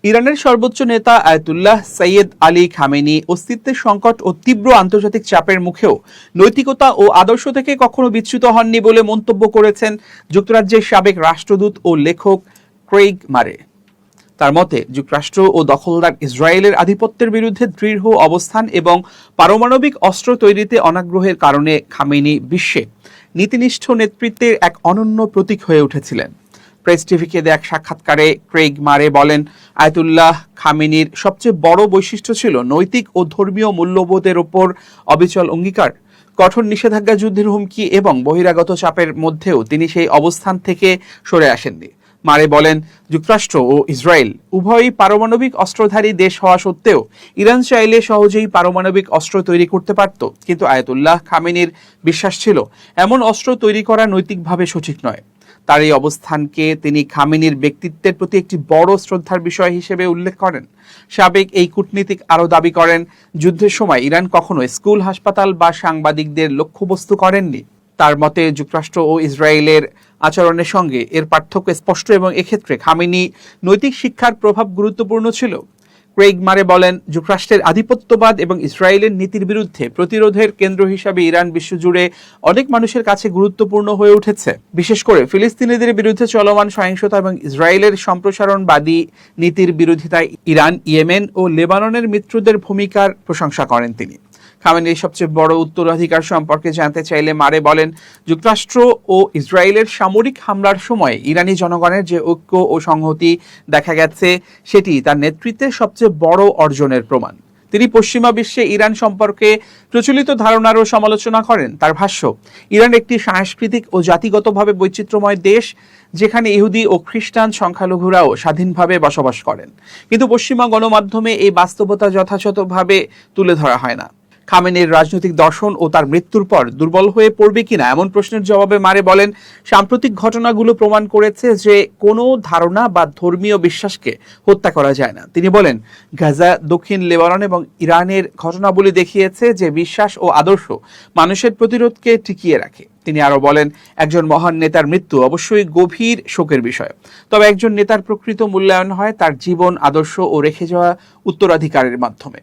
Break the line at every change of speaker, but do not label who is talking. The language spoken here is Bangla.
ইরানের সর্বোচ্চ নেতা আয়াতুল্লাহ সৈয়দ আলী খামেনি অস্তিত্বের সংকট ও তীব্র আন্তর্জাতিক চাপের মুখেও নৈতিকতা ও আদর্শ থেকে কখনো বিচ্যুত হননি বলে মন্তব্য করেছেন যুক্তরাজ্যের সাবেক রাষ্ট্রদূত ও লেখক ক্রেইগ মারে। তার মতে, যুক্তরাষ্ট্র ও দখলদার ইসরায়েলের আধিপত্যের বিরুদ্ধে দৃঢ় অবস্থান এবং পারমাণবিক অস্ত্র তৈরিতে অনাগ্রহের কারণে খামেনি বিশ্বে নীতিনিষ্ঠ নেতৃত্বের এক অনন্য প্রতীক হয়ে উঠেছিলেন। প্রেস টিভিকে দেয়া এক সাক্ষাৎকারে ক্রেইগ মারে বলেন, আয়াতুল্লাহ খামেনির সবচেয়ে বড় বৈশিষ্ট্য ছিল নৈতিক ও ধর্মীয় মূল্যবোধের ওপর অবিচল অঙ্গীকার। কঠোর নিষেধাজ্ঞা, যুদ্ধের হুমকি এবং বহিরাগত চাপের মধ্যেও তিনি সেই অবস্থান থেকে সরে আসেননি। মারে বলেন, যুক্তরাষ্ট্র ও ইসরায়েল উভয়ই পারমাণবিক অস্ত্রধারী দেশ হওয়া সত্ত্বেও ইরান চাইলে সহজেই পারমাণবিক অস্ত্র তৈরি করতে পারত। কিন্তু আয়াতুল্লাহ খামেনির বিশ্বাস ছিল এমন অস্ত্র তৈরি করা নৈতিকভাবে সঠিক নয়। তার এই অবস্থানকে তিনি খামেনির ব্যক্তিত্বের প্রতি একটি বড় শ্রদ্ধার বিষয় হিসেবে উল্লেখ করেন। সাবেক এই কূটনীতিক আরও দাবি করেন, যুদ্ধের সময় ইরান কখনো স্কুল, হাসপাতাল বা সাংবাদিকদের লক্ষ্যবস্তু করেননি। তার মতে, যুক্তরাষ্ট্র ও ইসরায়েলের আচরণের সঙ্গে এর পার্থক্য স্পষ্ট এবং এক্ষেত্রে খামেনি নৈতিক শিক্ষার প্রভাব গুরুত্বপূর্ণ ছিল। ক্রেইগ মারে বলেন, যুক্তরাষ্ট্রের আধিপত্যবাদ এবং ইসরায়েলের নীতির বিরুদ্ধে প্রতিরোধের কেন্দ্র হিসাবে ইরান বিশ্বজুড়ে অনেক মানুষের কাছে গুরুত্বপূর্ণ হয়ে উঠেছে। বিশেষ করে ফিলিস্তিনিদের বিরুদ্ধে চলমান সহিংসতা এবং ইসরায়েলের সম্প্রসারণবাদী নীতির বিরোধিতায় ইরান, ইয়েমেন ও লেবাননের মিত্রদের ভূমিকার প্রশংসা করেন তিনি। খামেনির সবচেয়ে বড় উত্তরাধিকার সম্পর্কে জানতে চাইলে মারে বলেন, যুক্তরাষ্ট্র ও ইসরায়েলের সামরিক হামলার সময় ইরানি জনগণের যে ঐক্য ও সংহতি দেখা গেছে সেটি তার নেতৃত্বের সবচেয়ে বড় অর্জনের প্রমাণ। তিনি পশ্চিমা বিশ্বে ইরান সম্পর্কে প্রচলিত ধারণারও সমালোচনা করেন। তার ভাষ্য, ইরান একটি সাংস্কৃতিক ও জাতিগতভাবে বৈচিত্র্যময় দেশ, যেখানে ইহুদি ও খ্রিস্টান সংখ্যালঘুরাও স্বাধীনভাবে বসবাস করেন। কিন্তু পশ্চিমা গণমাধ্যমে এই বাস্তবতা যথাযথভাবে তুলে ধরা হয় না। খামেনির রাজনৈতিক দর্শন ও তার মৃত্যুর পর দুর্বল হয়ে পড়বে কিনা এমন প্রশ্নের জবাবে মারে বলেন, সাম্প্রতিক ঘটনাগুলো প্রমাণ করেছে যে কোনো ধারণা বা ধর্মীয় বিশ্বাসকে হত্যা করা যায় না। তিনি বলেন, গাজা, দক্ষিণ লেবানন এবং ইরানের ঘটনাবলী দেখিয়েছে যে বিশ্বাস ও আদর্শ মানুষের প্রতিরোধকে টিকিয়ে রাখে। তিনি আরও বলেন, একজন মহান নেতার মৃত্যু অবশ্যই গভীর শোকের বিষয়, তবে একজন নেতার প্রকৃত মূল্যায়ন হয় তার জীবন, আদর্শ ও রেখে যাওয়া উত্তরাধিকারের মাধ্যমে।